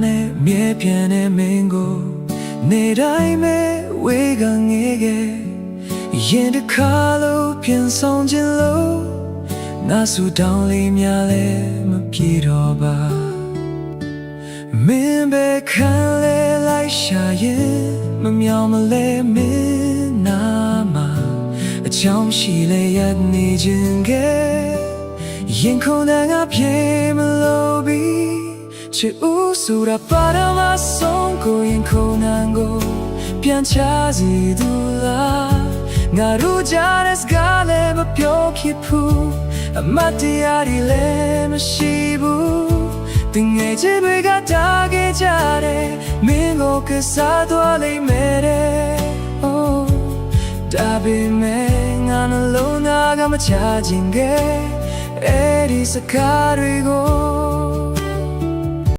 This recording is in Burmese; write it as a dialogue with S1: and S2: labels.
S1: နဲ့မြဲပြန့်တဲ့မင်းကိုနေတိုင်းပဲဝေးကငေးခဲ့ရင်တစ်ခါလို့ပြန်ဆောင်ခြင်းလို့ငါဆူတောင်းလေးများလည်းမပြေတော့ပါမင်းပဲခံလဲလိုက်ရှာရင်မမြောင်မလဲမင်းနာမှာအချောင်းရှိလေရနေခြင်းကရင်ခုန်တဲ့ငါပြေမလို့ပြီးချစ်ဦးဆိုတာပါရမဆုံးကိုရင်ခုန်တဲ့ကိုပြန်ချစီသူလားငါတို့ကြတဲ့စကားလည်းမပြောဖြစ်ဘူးအမတ်တရားတွေလည်းမရှိဘူးတင်ငယ်ချစ်တွေကတားခဲ့ကြတယ်မင်းကိုကစားသွားလိမ့်မယ်တဲ့ Oh ဒါပေမဲ့ငါနှလုံးသားကမချခြင်းကအဲ့ဒီစကားတွေကို